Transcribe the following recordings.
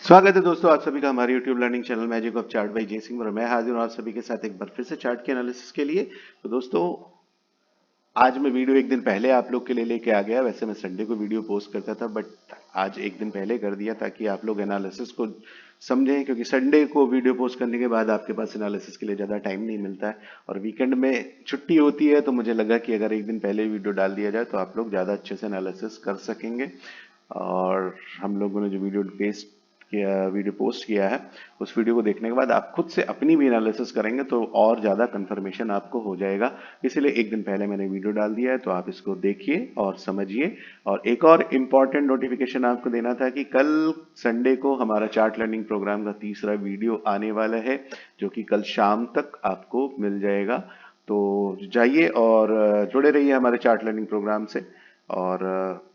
स्वागत है दोस्तों आप सभी का हमारे YouTube learning channel magic of chart by जय सिंह और मैं हाजिर हूँ आप सभी के साथ एक बार फिर से चार्ट के एनालिसिस के लिए। तो दोस्तों आज मैं वीडियो एक दिन पहले आप लोग के लिए लेके आ गया। वैसे मैं संडे को वीडियो पोस्ट करता था बट आज एक दिन पहले कर दिया ताकि आप लोग एनालिसिस को समझें, क्योंकि संडे को वीडियो पोस्ट करने के बाद आपके पास एनालिसिस के लिए ज़्यादा टाइम नहीं मिलता है और वीकेंड में छुट्टी होती है। तो मुझे लगा कि अगर एक दिन पहले वीडियो डाल दिया जाए तो आप लोग ज़्यादा अच्छे से एनालिसिस कर सकेंगे। और हम लोगों ने जो वीडियो पोस्ट किया है उस वीडियो को देखने के बाद आप खुद से अपनी भी एनालिसिस करेंगे तो और ज़्यादा कंफर्मेशन आपको हो जाएगा। इसीलिए एक दिन पहले मैंने वीडियो डाल दिया है, तो आप इसको देखिए और समझिए। और एक और इम्पॉर्टेंट नोटिफिकेशन आपको देना था कि कल संडे को हमारा चार्ट लर्निंग प्रोग्राम का तीसरा वीडियो आने वाला है, जो कि कल शाम तक आपको मिल जाएगा। तो जाइए और जुड़े रहिए हमारे चार्ट लर्निंग प्रोग्राम से और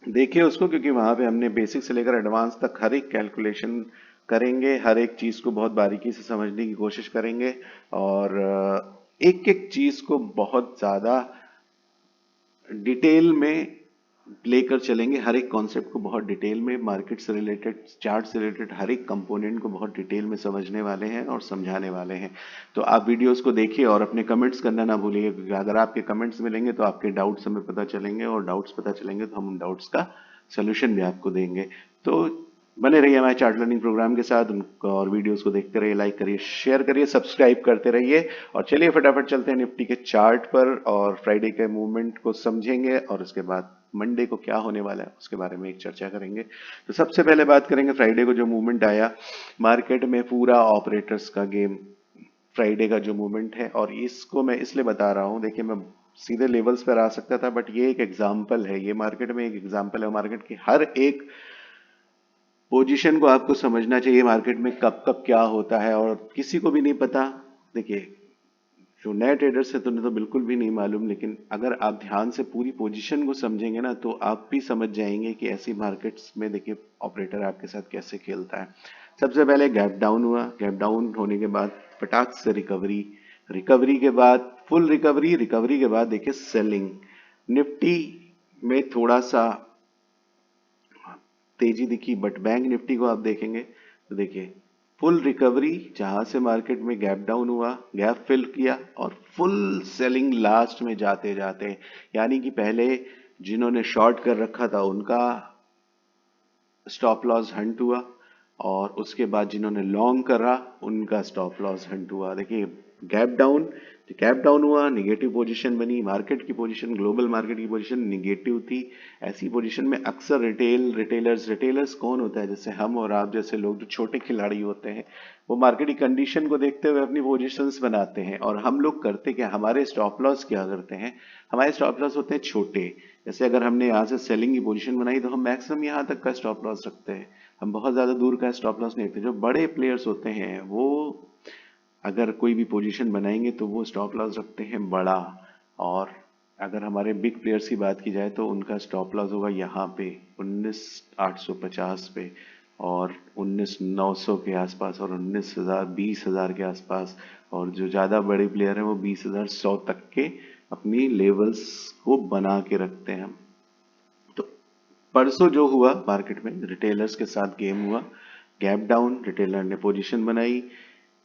देखिए उसको, क्योंकि वहां पे हमने बेसिक से लेकर एडवांस तक हर एक कैलकुलेशन करेंगे, हर एक चीज को बहुत बारीकी से समझने की कोशिश करेंगे और एक एक चीज को बहुत ज्यादा डिटेल में लेकर चलेंगे। हर एक कॉन्सेप्ट को बहुत डिटेल में, मार्केट से रिलेटेड, चार्ट से रिलेटेड हर एक कंपोनेंट को बहुत डिटेल में समझने वाले हैं और समझाने वाले हैं। तो आप वीडियोस को देखिए और अपने कमेंट्स करना ना भूलिए, क्योंकि अगर आपके कमेंट्स मिलेंगे तो आपके डाउट्स हमें पता चलेंगे और डाउट्स पता चलेंगे तो हम उन डाउट्स का सोल्यूशन भी आपको देंगे। तो बने रहिए हमारे चार्ट लर्निंग प्रोग्राम के साथ और वीडियोस को देखते रहिए, लाइक करिए, शेयर करिए, सब्सक्राइब करते रहिए। और चलिए फटाफट चलते हैं निफ्टी के चार्ट पर और फ्राइडे के मूवमेंट को समझेंगे और उसके बाद मंडे को क्या होने वाला है उसके बारे में एक चर्चा करेंगे। तो सबसे पहले बात करेंगे फ्राइडे को जो मूवमेंट आया मार्केट में, पूरा ऑपरेटर्स का गेम फ्राइडे का जो मूवमेंट है। और इसको मैं इसलिए बता रहा हूं, देखिए मैं सीधे लेवल्स पर आ सकता था बट ये एक एग्जाम्पल है, ये मार्केट में एक एग्जाम्पल है। मार्केट की हर एक पोजीशन को आपको समझना चाहिए, मार्केट में कब कब क्या होता है और किसी को भी नहीं पता। देखिए जो नए ट्रेडर्स है तो उन्हें तो बिल्कुल भी नहीं मालूम, लेकिन अगर आप ध्यान से पूरी पोजीशन को समझेंगे ना तो आप भी समझ जाएंगे कि ऐसी मार्केट्स में देखिए ऑपरेटर आपके साथ कैसे खेलता है। सबसे पहले गैप डाउन हुआ, गैप डाउन होने के बाद फटाक से रिकवरी, रिकवरी के बाद फुल रिकवरी, रिकवरी के बाद देखिए सेलिंग। निफ्टी में थोड़ा सा तेजी दिखी बट बैंक निफ्टी को आप देखेंगे तो देखिए फुल रिकवरी, जहां से मार्केट में गैप डाउन हुआ, गैप फिल किया और फुल सेलिंग लास्ट में जाते जाते, यानी कि पहले जिन्होंने शॉर्ट कर रखा था उनका स्टॉप लॉस हंट हुआ और उसके बाद जिन्होंने लॉन्ग करा उनका स्टॉप लॉस हंट हुआ। देखिए गैप डाउन हुआ, निगेटिव पोजीशन बनी, मार्केट की पोजीशन, ग्लोबल मार्केट की पोजीशन निगेटिव थी। ऐसी पोजीशन में अक्सर रिटेलर्स कौन होता है, जैसे हम और आप जैसे लोग जो छोटे खिलाड़ी होते हैं, वो मार्केट की कंडीशन को देखते हुए अपनी पोजीशंस बनाते हैं। और हम लोग करते क्या, हमारे स्टॉप लॉस क्या करते हैं, हमारे स्टॉप लॉस होते हैं छोटे। जैसे अगर हमने यहाँ से सेलिंग की पोजीशन बनाई तो हम मैक्सिमम यहाँ तक का स्टॉप लॉस रखते हैं, हम बहुत ज्यादा दूर का स्टॉप लॉस नहीं रखते। जो बड़े प्लेयर्स होते हैं वो अगर कोई भी पोजीशन बनाएंगे तो वो स्टॉप लॉस रखते हैं बड़ा। और अगर हमारे बिग प्लेयर्स की बात की जाए तो उनका स्टॉप लॉस होगा यहाँ पे 19,850 पे और 19,900 के आसपास और 19,000 20,000 के आसपास। और जो ज़्यादा बड़े प्लेयर हैं वो 20,100 तक के अपनी लेवल्स को बना के रखते हैं। तो परसों जो हुआ मार्केट में रिटेलर्स के साथ गेम हुआ, गैप डाउन, रिटेलर ने पोजीशन बनाई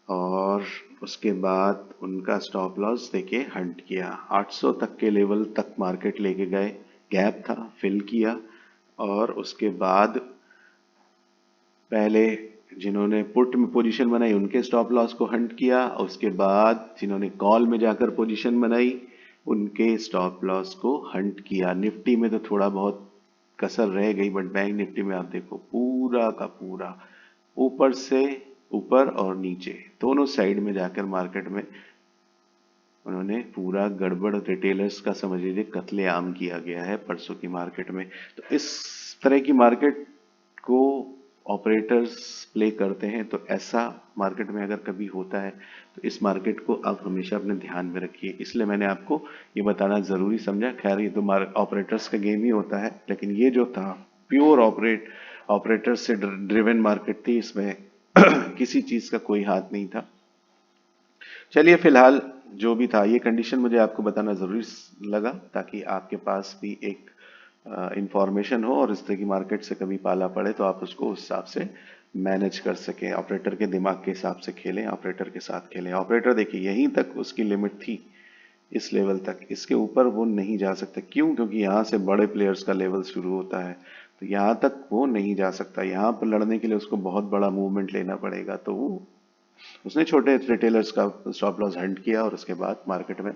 और उसके बाद उनका स्टॉप लॉस देखिए हंट किया, 800 तक के लेवल तक मार्केट लेके गए, गैप था, फिल किया और उसके बाद पहले जिन्होंने पुट में पोजीशन बनाई उनके स्टॉप लॉस को हंट किया, उसके बाद जिन्होंने कॉल में जाकर पोजीशन बनाई उनके स्टॉप लॉस को हंट किया। निफ्टी में तो थोड़ा बहुत कसर रह गई बट बैंक निफ्टी में आप देखो पूरा का पूरा ऊपर से ऊपर और नीचे दोनों साइड में जाकर मार्केट में उन्होंने पूरा गड़बड़, रिटेलर्स का समझ लीजिए कत्लेआम किया गया है परसों की मार्केट में। तो इस तरह की मार्केट को ऑपरेटर्स प्ले करते हैं, तो ऐसा मार्केट में अगर कभी होता है तो इस मार्केट को आप हमेशा अपने ध्यान में रखिए। इसलिए मैंने आपको ये बताना जरूरी समझा। खैर ये तो ऑपरेटर्स का गेम ही होता है, लेकिन ये जो था प्योर ऑपरेटर्स से ड्रिवन मार्केट थी, इसमें किसी चीज का कोई हाथ नहीं था। चलिए फिलहाल जो भी था ये कंडीशन मुझे आपको बताना जरूरी लगा ताकि आपके पास भी एक इंफॉर्मेशन हो और इस तरह की मार्केट से कभी पाला पड़े तो आप उसको उस हिसाब से मैनेज कर सकें, ऑपरेटर के दिमाग के हिसाब से खेलें, ऑपरेटर के साथ खेलें। ऑपरेटर देखिए यहीं तक उसकी लिमिट थी, इस लेवल तक, इसके ऊपर वो नहीं जा सकते। क्यों? क्योंकि यहाँ से बड़े प्लेयर्स का लेवल शुरू होता है, तो यहाँ तक वो नहीं जा सकता। यहाँ पर लड़ने के लिए उसको बहुत बड़ा मूवमेंट लेना पड़ेगा, तो वो उसने छोटे रिटेलर्स का स्टॉप लॉस हंट किया और उसके बाद मार्केट में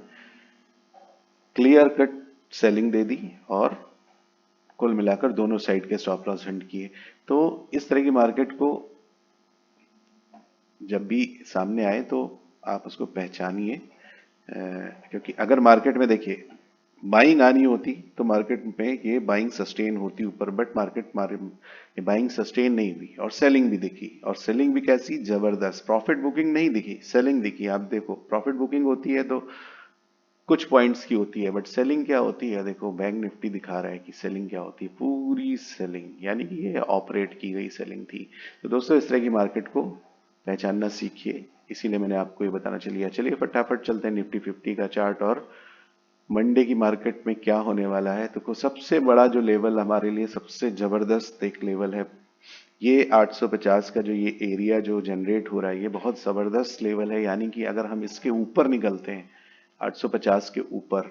क्लियर कट सेलिंग दे दी और कुल मिलाकर दोनों साइड के स्टॉप लॉस हंट किए। तो इस तरह की मार्केट को जब भी सामने आए तो आप उसको पहचानिए, क्योंकि अगर मार्केट में देखिए बाइंग आनी होती तो मार्केट में ये बाइंग सस्टेन होती ऊपर, बट ये बाइंग सस्टेन नहीं हुई और सेलिंग भी दिखी, और सेलिंग भी कैसी जबरदस्त। प्रॉफिट बुकिंग नहीं दिखी, सेलिंग दिखी। आप देखो प्रॉफिट बुकिंग होती है तो कुछ पॉइंट्स की होती है, बट सेलिंग क्या होती है? देखो बैंक निफ्टी दिखा रहा है कि सेलिंग क्या होती है, पूरी सेलिंग, यानी कि ये ऑपरेट की गई सेलिंग थी। तो दोस्तों इस तरह की मार्केट को पहचानना सीखिए, इसीलिए मैंने आपको ये बताना चलिए। चलिए फटाफट चलते हैं निफ्टी 50 का चार्ट और मंडे की मार्केट में क्या होने वाला है। तो सबसे बड़ा जो लेवल हमारे लिए सबसे जबरदस्त एक लेवल है, ये 850 का जो ये एरिया जो जनरेट हो रहा है, ये बहुत जबरदस्त लेवल है। यानी कि अगर हम इसके ऊपर निकलते हैं 850 के ऊपर,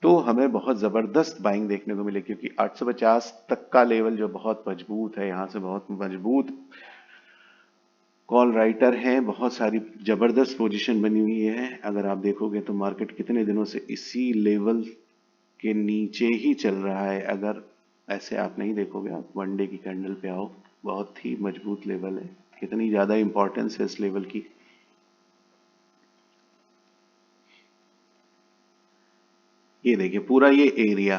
तो हमें बहुत जबरदस्त बाइंग देखने को मिलेगी, क्योंकि 850 तक का लेवल जो बहुत मजबूत है, यहां से बहुत मजबूत कॉल राइटर हैं, बहुत सारी जबरदस्त पोजीशन बनी हुई है। अगर आप देखोगे तो मार्केट कितने दिनों से इसी लेवल के नीचे ही चल रहा है। अगर ऐसे आप नहीं देखोगे, आप वनडे की कैंडल पे आओ, बहुत ही मजबूत लेवल है। कितनी ज्यादा इंपॉर्टेंस है इस लेवल की। ये देखिए पूरा ये एरिया,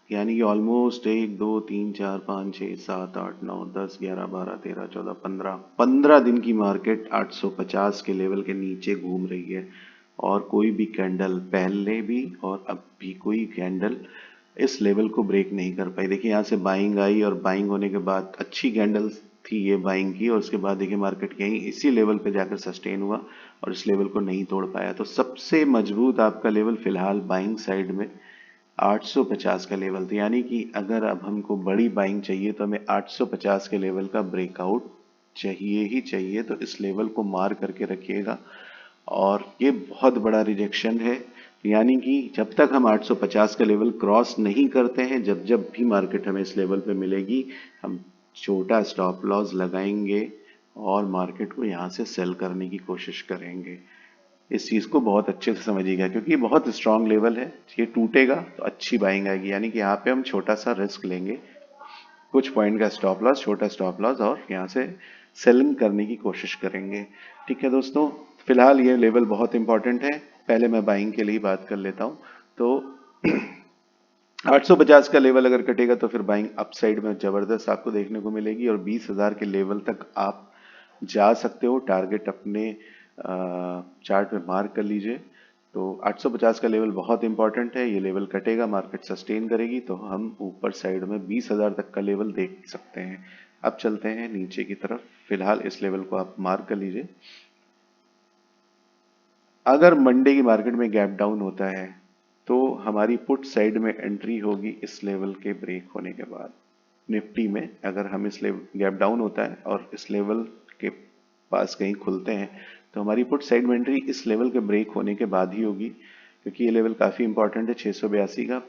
यानी कि ऑलमोस्ट 1 2 3 4 5 6 7 8 9 10 11 12 13 14 15 दिन की मार्केट 850 के लेवल के नीचे घूम रही है, और कोई भी कैंडल पहले भी और अब भी कोई कैंडल इस लेवल को ब्रेक नहीं कर पाई। देखिए यहाँ से बाइंग आई और बाइंग होने के बाद अच्छी कैंडल थी ये बाइंग की, और उसके बाद देखिए मार्केट यहीं इसी लेवल पे जाकर सस्टेन हुआ और इस लेवल को नहीं तोड़ पाया। तो सबसे मजबूत आपका लेवल फिलहाल बाइंग साइड में 850 का लेवल था, यानी कि अगर अब हमको बड़ी बाइंग चाहिए तो हमें 850 के लेवल का ब्रेकआउट चाहिए ही चाहिए। तो इस लेवल को मार करके रखिएगा, और ये बहुत बड़ा रिजेक्शन है। यानी कि जब तक हम 850 का लेवल क्रॉस नहीं करते हैं, जब जब भी मार्केट हमें इस लेवल पे मिलेगी, हम छोटा स्टॉप लॉस लगाएंगे और मार्केट को यहाँ से सेल करने की कोशिश करेंगे। इस चीज को बहुत अच्छे से समझिएगा, क्योंकि ये बहुत स्ट्रांग लेवल है। ये टूटेगा तो अच्छी बाइंग आएगी, यानी कि यहाँ पे हम छोटा सा रिस्क लेंगे, कुछ पॉइंट का स्टॉप लॉस, छोटा स्टॉप लॉस, और यहाँ से सेलिंग करने की कोशिश करेंगे। ठीक है दोस्तों, फिलहाल ये लेवल बहुत इंपॉर्टेंट है। पहले मैं बाइंग के लिए बात कर लेता हूँ। तो 850 का लेवल अगर कटेगा तो फिर बाइंग अपसाइड में जबरदस्त आपको देखने को मिलेगी, और 20,000 के लेवल तक आप जा सकते हो। टारगेट अपने चार्ट में मार्क कर लीजिए। तो 850 का लेवल बहुत इंपॉर्टेंट है, ये लेवल कटेगा, मार्केट सस्टेन करेगी तो हम ऊपर साइड में 20,000 तक का लेवल देख सकते हैं। अब चलते हैं नीचे की तरफ। फिलहाल इस लेवल को आप मार्क कर लीजिए। अगर मंडे की मार्केट में गैप डाउन होता है तो हमारी पुट साइड में एंट्री होगी इस लेवल के ब्रेक होने के बाद। निफ्टी में अगर हम इस लेवल गैप डाउन होता है और इस लेवल के पास कहीं खुलते हैं, तो हमारी पुट साइड में एंट्री इस लेवल के ब्रेक होने के बाद ही होगी, क्योंकि ये लेवल काफी इंपॉर्टेंट है। 682 का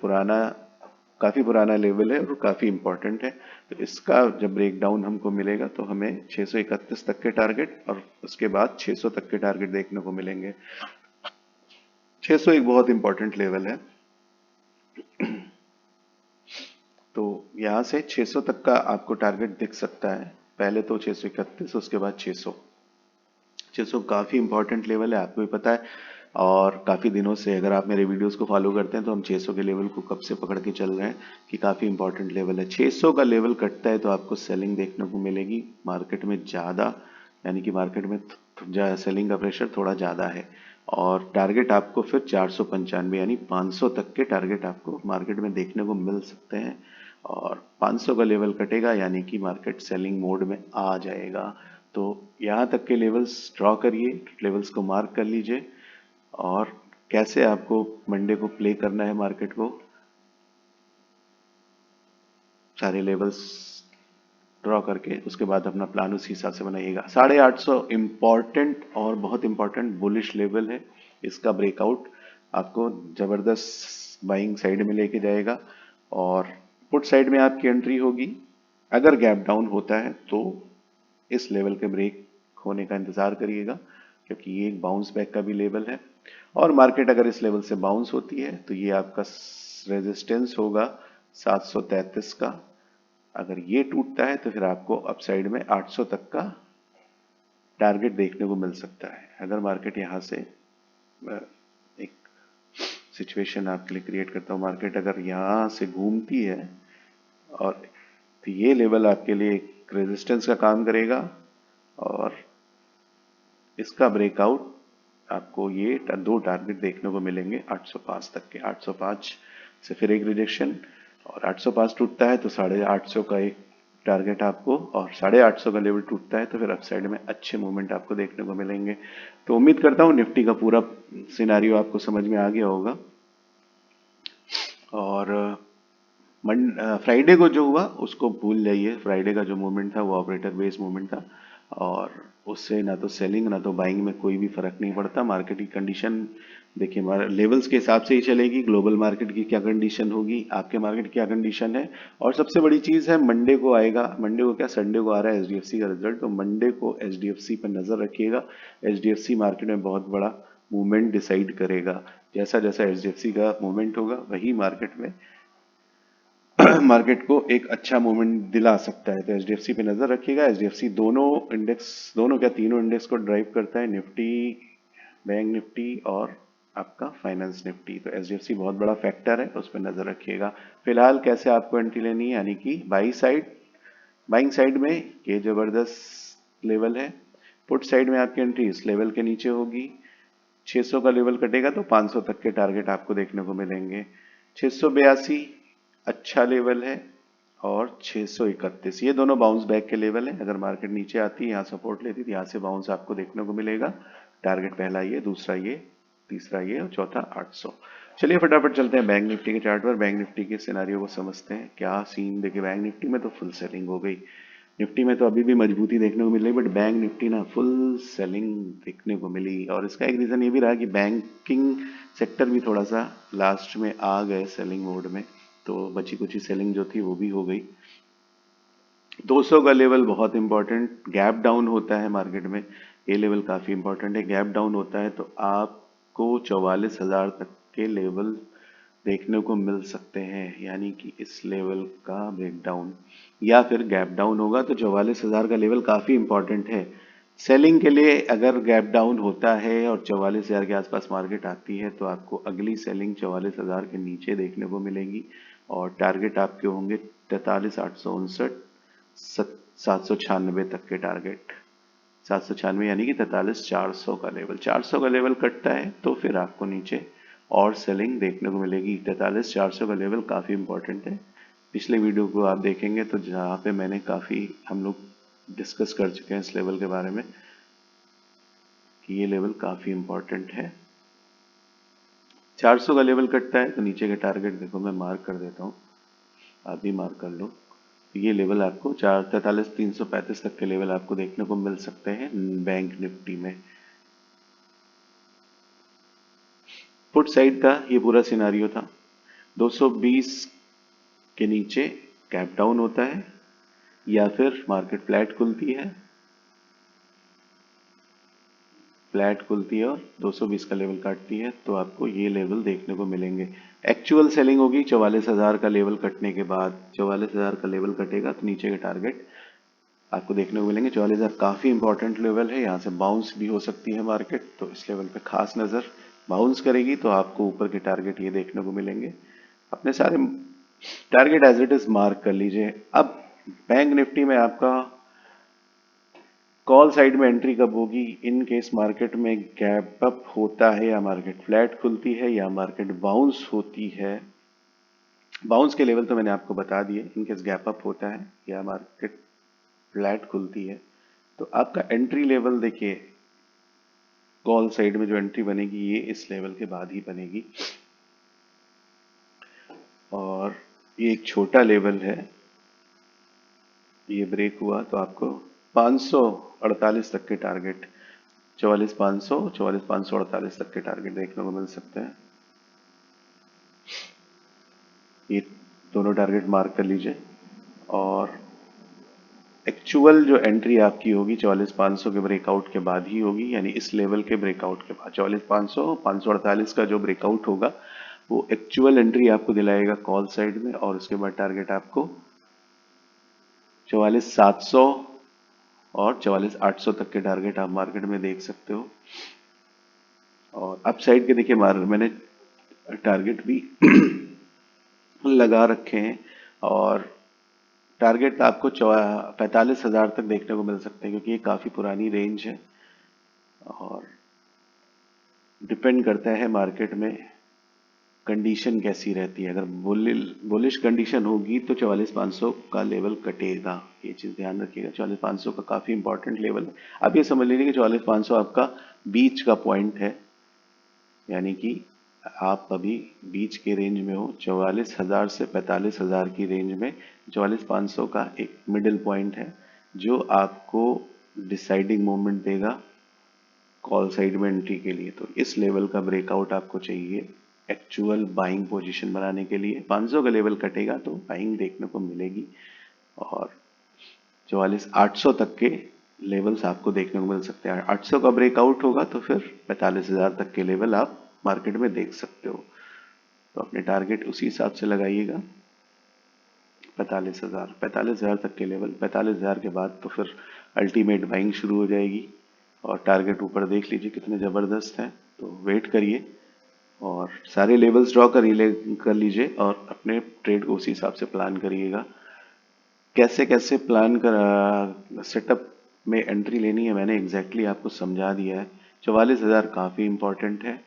काफी पुराना लेवल है और काफी इंपॉर्टेंट है। तो इसका जब ब्रेक डाउन हमको मिलेगा तो हमें 631 तक के टारगेट और उसके बाद 600 तक के टारगेट देखने को मिलेंगे। 600 एक बहुत इंपॉर्टेंट लेवल है। तो यहाँ से 600 तक का आपको टारगेट दिख सकता है। पहले तो 631, उसके बाद 600। 600 काफी इंपॉर्टेंट लेवल है, आपको भी पता है, और काफी दिनों से अगर आप मेरे वीडियोस को फॉलो करते हैं तो हम 600 के लेवल को कब से पकड़ के चल रहे हैं कि काफी इंपॉर्टेंट लेवल है। 600 का लेवल कटता है तो आपको सेलिंग देखने को मिलेगी मार्केट में ज्यादा, यानी कि मार्केट में सेलिंग का प्रेशर थोड़ा ज्यादा है, और टारगेट आपको फिर 495 यानी 500 तक के टारगेट आपको मार्केट में देखने को मिल सकते हैं। और 500 का लेवल कटेगा यानी कि मार्केट सेलिंग मोड में आ जाएगा। तो यहाँ तक के लेवल्स ड्रॉ करिए, लेवल्स को मार्क कर लीजिए, और कैसे आपको मंडे को प्ले करना है मार्केट को। सारे लेवल्स ड्रॉ करके उसके बाद अपना प्लान उसी हिसाब से बनाइएगा। 850 इम्पॉर्टेंट और बहुत इम्पॉर्टेंट बुलिश लेवल है। इसका ब्रेकआउट आपको जबरदस्त बाइंग साइड में लेके जाएगा और पुट साइड में आपकी एंट्री होगी। अगर गैप डाउन होता है तो इस लेवल के ब्रेक होने का इंतजार करिएगा, क्योंकि ये एक बाउंस बैक का भी लेवल है। और मार्केट अगर इस लेवल से बाउंस होती है तो ये आपका रेजिस्टेंस होगा 733 का। अगर ये टूटता है तो फिर आपको अपसाइड में 800 तक का टारगेट देखने को मिल सकता है। अगर मार्केट यहाँ से एक सिचुएशन आपके लिए क्रिएट करता हूँ, मार्केट अगर यहाँ से घूमती है और तो ये लेवल आपके लिए एक रेजिस्टेंस का काम करेगा और इसका ब्रेकआउट आपको ये दो टारगेट देखने को मिलेंगे 805 तक के। 805 से फिर एक रिजेक्शन और 805 टूटता है तो 850 का एक टारगेट आपको, और 850 का लेवल टूटता है तो फिर अपसाइड में अच्छे मूवमेंट आपको देखने को मिलेंगे। तो उम्मीद करता हूँ निफ्टी का पूरा सिनारियो आपको समझ में आ गया होगा। और फ्राइडे को जो हुआ उसको भूल जाइए। फ्राइडे का जो मूवमेंट था वो ऑपरेटर बेस मूवमेंट था और उससे ना तो सेलिंग ना तो बाइंग में कोई भी फर्क नहीं पड़ता। मार्केट की कंडीशन देखिए लेवल्स के हिसाब से ही चलेगी। ग्लोबल मार्केट की क्या कंडीशन होगी, आपके मार्केट की क्या कंडीशन है, और सबसे बड़ी चीज़ है मंडे को आएगा, मंडे को क्या संडे को आ रहा है एचडीएफसी का रिजल्ट। तो मंडे को एचडीएफसी पर नज़र रखिएगा। एचडीएफसी मार्केट में बहुत बड़ा मूवमेंट डिसाइड करेगा। जैसा जैसा एचडीएफसी का मूवमेंट होगा वही मार्केट में मार्केट को एक अच्छा मूवमेंट दिला सकता है। तो एचडीएफसी पे नजर रखिएगा। एचडीएफसी दोनों इंडेक्स, दोनों क्या तीनों इंडेक्स को ड्राइव करता है, निफ्टी, बैंक निफ्टी और आपका फाइनेंस निफ्टी। तो एचडीएफसी बहुत बड़ा फैक्टर है, उस पर नजर रखिएगा। फिलहाल कैसे आपको एंट्री लेनी है, यानी कि बाइंग साइड में ये जबरदस्त लेवल है। पुट साइड में आपकी एंट्री इस लेवल के नीचे होगी। 600 का लेवल कटेगा तो 500 तक के टारगेट आपको देखने को मिलेंगे। 682 अच्छा लेवल है और 631 ये दोनों बाउंस बैक के लेवल है। अगर मार्केट नीचे आती है, यहाँ सपोर्ट लेती है तो यहाँ से बाउंस आपको देखने को मिलेगा। टारगेट पहला ये, दूसरा ये, तीसरा ये और चौथा 800। चलिए फटाफट चलते हैं बैंक निफ्टी के चार्ट पर। बैंक निफ्टी के सिनारियो को समझते हैं क्या सीन। देखिए बैंक निफ्टी में तो फुल सेलिंग हो गई। निफ्टी में तो अभी भी मजबूती देखने को मिल रही है, बट बैंक निफ्टी ना फुल सेलिंग देखने को मिली। और इसका एक रीज़न ये भी रहा कि बैंकिंग सेक्टर भी थोड़ा सा लास्ट में आ गए सेलिंग मोड में, तो बची कुची सेलिंग जो थी वो भी हो गई। 200 का लेवल बहुत इंपॉर्टेंट, गैप डाउन होता है मार्केट में, ये लेवल काफ़ी इंपॉर्टेंट है। गैप डाउन होता है तो आपको 44,000 तक के लेवल देखने को मिल सकते हैं, यानी कि इस लेवल का ब्रेकडाउन या फिर गैप डाउन होगा तो 44,000 का लेवल काफ़ी इंपॉर्टेंट है सेलिंग के लिए। अगर गैप डाउन होता है और 44,000 के आसपास मार्केट आती है तो आपको अगली सेलिंग 44,000 के नीचे देखने को मिलेगी और टारगेट आपके होंगे 43,859, 796 तक के टारगेट। 796 यानी कि 43,400 का लेवल, 400 का लेवल कटता है तो फिर आपको नीचे और सेलिंग देखने को मिलेगी। 43,400 का लेवल काफ़ी इंपॉर्टेंट है। पिछले वीडियो को आप देखेंगे तो जहाँ पे मैंने काफ़ी हम लोग डिस्कस कर चुके हैं इस लेवल के बारे में कि ये लेवल काफ़ी इंपॉर्टेंट है। 400 का लेवल कटता है तो नीचे के टारगेट देखो मैं मार्क कर देता हूँ, आप भी मार्क कर लो। तो ये लेवल आपको 43,335 तक के लेवल आपको देखने को मिल सकते हैं बैंक निफ्टी में। पुट साइड का ये पूरा सिनारियो था। 220 के नीचे गैप डाउन होता है या फिर मार्केट फ्लैट खुलती है, और 220 का लेवल काटती है तो आपको ये लेवल देखने को मिलेंगे। एक्चुअल सेलिंग होगी 44,000 का लेवल कटने के बाद। 44,000 का लेवल कटेगा तो नीचे के टारगेट आपको देखने को मिलेंगे। 44,000 काफ़ी इंपॉर्टेंट लेवल है, यहाँ से बाउंस भी हो सकती है मार्केट, तो इस लेवल पे खास नज़र। बाउंस करेगी तो आपको ऊपर के टारगेट ये देखने को मिलेंगे। अपने सारे target as it is mark कर लीजिए। अब बैंक निफ्टी में आपका कॉल साइड में एंट्री कब होगी, इन केस मार्केट में गैप अप होता है या मार्केट फ्लैट खुलती है या मार्केट बाउंस होती है। बाउंस के लेवल तो मैंने आपको बता दिए। इन केस गैप अप होता है या मार्केट फ्लैट खुलती है तो आपका एंट्री लेवल देखिए, कॉल साइड में जो एंट्री बनेगी ये इस लेवल के बाद ही बनेगी और ये एक छोटा लेवल है ये ब्रेक हुआ तो आपको 548 तक के टारगेट, 44,500, 44,548 तक के टारगेट देखने को मिल सकते हैं। ये दोनों टारगेट मार्क कर लीजिए। और एक्चुअल जो एंट्री आपकी होगी 44,500 के ब्रेकआउट के बाद ही होगी, यानी इस लेवल के ब्रेकआउट के बाद 44,500, 548 का जो ब्रेकआउट होगा वो एक्चुअल एंट्री आपको दिलाएगा कॉल साइड में। और उसके बाद टारगेट आपको 44,700 और 44,800 तक के टारगेट आप मार्केट में देख सकते हो। और अप साइड के देखिए मैंने टारगेट भी लगा रखे हैं, और टारगेट आपको 45,000 तक देखने को मिल सकते हैं, क्योंकि ये काफ़ी पुरानी रेंज है। और डिपेंड करता है मार्केट में कंडीशन कैसी रहती है। अगर बुलिश कंडीशन होगी तो 44,500 का लेवल कटेगा, ये चीज़ ध्यान रखिएगा। 44,500 का काफ़ी इंपॉर्टेंट लेवल है। आप ये समझ लीजिए कि 44,500 आपका बीच का पॉइंट है, यानी कि आप अभी बीच के रेंज में हो। 44,000 से 45,000 की रेंज में 44,500 का एक मिडिल पॉइंट है, जो आपको डिसाइडिंग मोमेंट देगा कॉल साइड में एंट्री के लिए। तो इस लेवल का ब्रेकआउट आपको चाहिए एक्चुअल बाइंग पोजीशन बनाने के लिए। 500 का लेवल कटेगा तो बाइंग देखने को मिलेगी, और 44,800 तक के लेवल्स आपको देखने को मिल सकते हैं। 800 का ब्रेकआउट होगा तो फिर 45,000 तक के लेवल आप मार्केट में देख सकते हो। तो अपने टारगेट उसी हिसाब से लगाइएगा। 45,000 तक के लेवल, 45,000 के बाद तो फिर अल्टीमेट बाइंग शुरू हो जाएगी। और टारगेट ऊपर देख लीजिए कितने ज़बरदस्त हैं, तो वेट करिए और सारे लेवल्स ड्रॉ कर लीजिए और अपने ट्रेड को उसी हिसाब से प्लान करिएगा। कैसे कैसे प्लान कर सेटअप में एंट्री लेनी है मैंने एग्जैक्टली आपको समझा दिया है। 44,000 काफ़ी इंपॉर्टेंट है,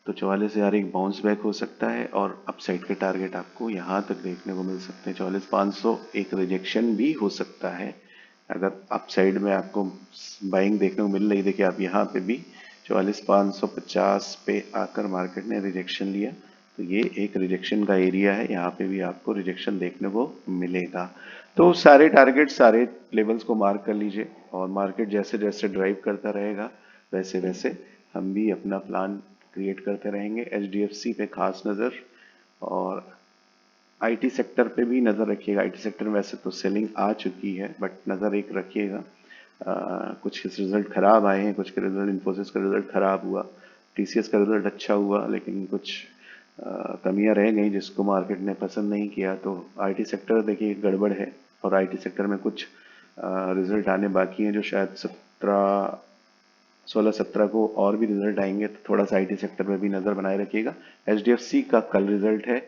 तो 44,000 एक बाउंस बैक हो सकता है, और अपसाइड के टारगेट आपको यहाँ तक देखने को मिल सकते हैं। 44,500 एक रिजेक्शन भी हो सकता है। अगर अपसाइड में आपको बाइंग देखने को मिल रही, देखिए आप यहाँ पे भी 44,550 पे आकर मार्केट ने रिजेक्शन लिया, तो ये एक रिजेक्शन का एरिया है, यहाँ पे भी आपको रिजेक्शन देखने को मिलेगा। तो सारे टारगेट, सारे लेवल्स को मार्क कर लीजिए, और मार्केट जैसे जैसे ड्राइव करता रहेगा वैसे वैसे हम भी अपना प्लान क्रिएट करते रहेंगे। एचडीएफसी पे खास नज़र, और आईटी सेक्टर पे भी नज़र रखिएगा। आईटी सेक्टर में वैसे तो सेलिंग आ चुकी है, बट नज़र एक रखिएगा। कुछ रिजल्ट खराब आए हैं, कुछ के रिजल्ट, इन्फोसिस का रिजल्ट खराब हुआ, टीसीएस का रिजल्ट अच्छा हुआ, लेकिन कुछ कमियां रह गई जिसको मार्केट ने पसंद नहीं किया। तो आईटी सेक्टर देखिए गड़बड़ है, और आईटी सेक्टर में कुछ रिजल्ट आने बाकी हैं, जो शायद 16-17 को और भी रिजल्ट आएंगे, तो थोड़ा सा आईटी सेक्टर में भी नज़र बनाए रखिएगा। एचडीएफसी का कल रिजल्ट है,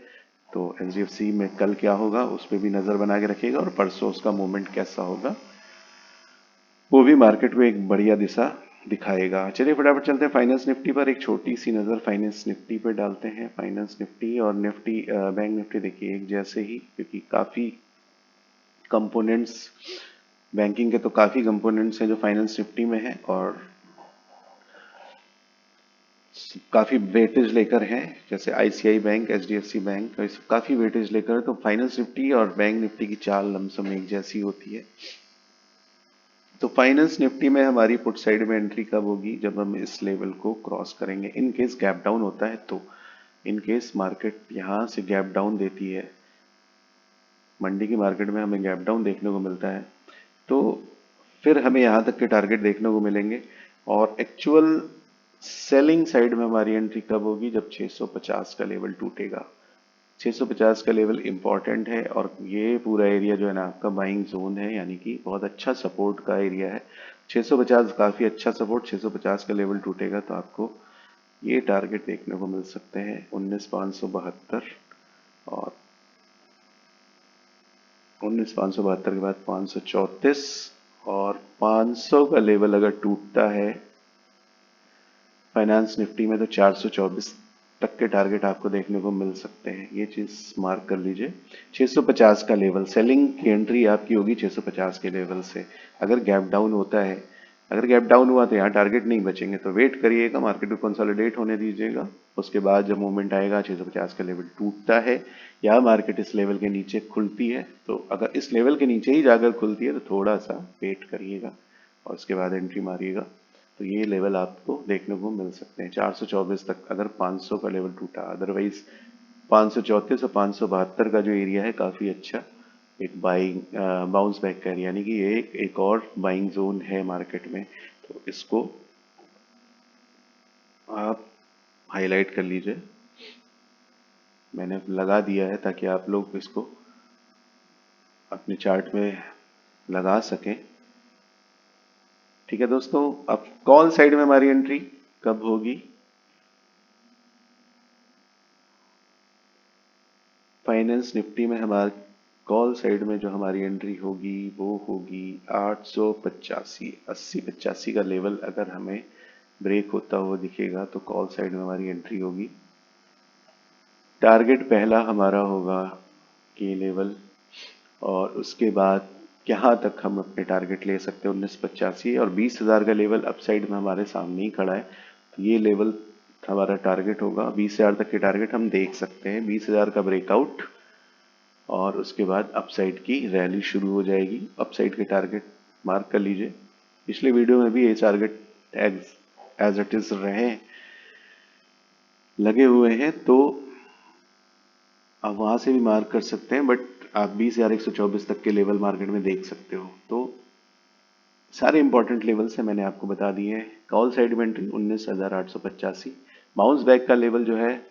तो एचडीएफसी में कल क्या होगा उस पर भी नज़र बना के रखिएगा, और परसों उसका मूवमेंट कैसा होगा वो भी मार्केट में एक बढ़िया दिशा दिखाएगा। चलिए फटाफट चलते हैं फाइनेंस निफ्टी पर। एक छोटी सी नज़र फाइनेंस निफ्टी पर डालते हैं। फाइनेंस निफ्टी और निफ्टी बैंक निफ्टी देखिए एक जैसे ही, क्योंकि काफ़ी कंपोनेंट्स, बैंकिंग के तो काफ़ी कंपोनेंट्स हैं जो फाइनेंस निफ्टी में है, और काफ़ी वेटेज लेकर हैं, जैसे आईसीआई बैंक, एचडीएफसी बैंक, काफ़ी वेटेज लेकर। तो फाइनेंस निफ्टी और बैंक निफ्टी की चाल लमसम एक जैसी होती है। तो फाइनेंस निफ्टी में हमारी पुट साइड में एंट्री कब होगी, जब हम इस लेवल को क्रॉस करेंगे। इन केस गैप डाउन होता है तो, इन केस मार्केट यहाँ से गैप डाउन देती है, मंडी की मार्केट में हमें गैप डाउन देखने को मिलता है, तो फिर हमें यहाँ तक के टारगेट देखने को मिलेंगे। और एक्चुअल सेलिंग साइड में हमारी एंट्री कब होगी, जब 650 का लेवल टूटेगा। 650 का लेवल इंपॉर्टेंट है, और ये पूरा एरिया जो है ना आपका बाइंग जोन है, यानी कि बहुत अच्छा सपोर्ट का एरिया है। 650 काफ़ी अच्छा सपोर्ट, 650 का लेवल टूटेगा तो आपको ये टारगेट देखने को मिल सकते हैं 19,572, और 19,572 के बाद 534, और 500 का लेवल अगर टूटता है फाइनेंस निफ्टी में तो 424 तक के टारगेट आपको देखने को मिल सकते हैं। ये चीज़ मार्क कर लीजिए। 650 का लेवल, सेलिंग की एंट्री आपकी होगी 650 के लेवल से। अगर गैप डाउन होता है अगर गैप डाउन हुआ तो यहाँ टारगेट नहीं बचेंगे, तो वेट करिएगा, मार्केट को कंसोलिडेट होने दीजिएगा। उसके बाद जब मूवमेंट आएगा 650 का लेवल टूटता है या मार्केट इस लेवल के नीचे खुलती है, तो अगर इस लेवल के नीचे ही जाकर खुलती है तो थोड़ा सा वेट करिएगा और उसके बाद एंट्री मारिएगा। तो ये लेवल आपको देखने को मिल सकते हैं 424 तक, अगर 500 का लेवल टूटा। अदरवाइज 534 और 572 का जो एरिया है काफ़ी अच्छा एक बाइंग बाउंस बैक का एरिया, यानी कि ये एक और बाइंग जोन है मार्केट में। तो इसको आप हाईलाइट कर लीजिए, मैंने लगा दिया है ताकि आप लोग इसको अपने चार्ट में लगा सकें। ठीक है दोस्तों, अब कॉल साइड में हमारी एंट्री कब होगी? फाइनेंस निफ्टी में हमारे कॉल साइड में जो हमारी एंट्री होगी वो होगी 885, 80-85 का लेवल अगर हमें ब्रेक होता हुआ दिखेगा तो कॉल साइड में हमारी एंट्री होगी। टारगेट पहला हमारा होगा के लेवल, और उसके बाद यहाँ तक हम अपने टारगेट ले सकते हैं 1985, और 20,000 का लेवल अपसाइड में हमारे सामने ही खड़ा है। तो ये लेवल हमारा टारगेट होगा, 20,000 तक के टारगेट हम देख सकते हैं। 20,000 का ब्रेकआउट और उसके बाद अपसाइड की रैली शुरू हो जाएगी। अपसाइड के टारगेट मार्क कर लीजिए, पिछले वीडियो में भी ये टारगेट एज इट इज रहे लगे हुए हैं, तो आप वहां से भी मार्क कर सकते हैं, बट आप 20,124 तक के लेवल मार्केट में देख सकते हो। तो सारे इंपॉर्टेंट लेवल्स हैं मैंने आपको बता दिए हैं। कॉल साइड में एंट्री 19,885, बाउंस बैक का लेवल जो है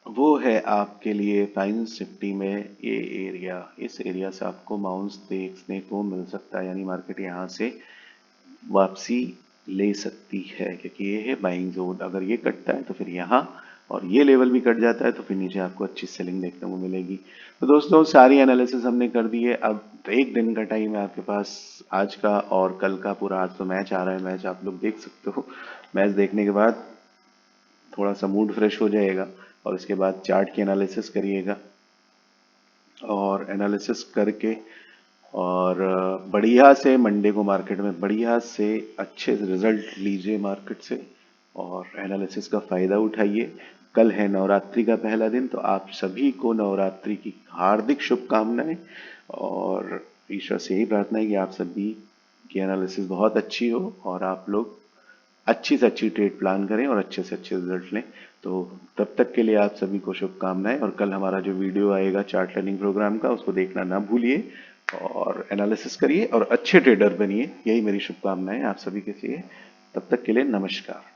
वो है आपके लिए फाइनेंस निफ्टी में ये एरिया, इस एरिया से आपको बाउंस देखने को मिल सकता है, यानी मार्केट यहाँ से वापसी ले सकती है, क्योंकि ये है बाइंग जोन। अगर ये कटता है तो फिर यहाँ, और ये लेवल भी कट जाता है तो फिर नीचे आपको अच्छी सेलिंग देखने को मिलेगी। तो दोस्तों सारी एनालिसिस हमने कर दी है। अब एक दिन का टाइम है आपके पास, आज का और कल का पूरा। आज तो मैच आ रहा है, मैच आप लोग देख सकते हो। मैच देखने के बाद थोड़ा सा मूड फ्रेश हो जाएगा और इसके बाद चार्ट की एनालिसिस करिएगा, और एनालिसिस करके और बढ़िया से मंडे को मार्केट में बढ़िया से अच्छे से रिजल्ट लीजिए मार्केट से, और एनालिसिस का फ़ायदा उठाइए। कल है नवरात्रि का पहला दिन, तो आप सभी को नवरात्रि की हार्दिक शुभकामनाएं, और ईश्वर से यही प्रार्थना है कि आप सभी की एनालिसिस बहुत अच्छी हो और आप लोग अच्छी से अच्छी ट्रेड प्लान करें और अच्छे से अच्छे रिजल्ट लें। तो तब तक के लिए आप सभी को शुभकामनाएं, और कल हमारा जो वीडियो आएगा चार्ट लर्निंग प्रोग्राम का उसको देखना ना भूलिए और एनालिसिस करिए और अच्छे ट्रेडर बनिए। यही मेरी शुभकामनाएं आप सभी के लिए। तब तक के लिए नमस्कार।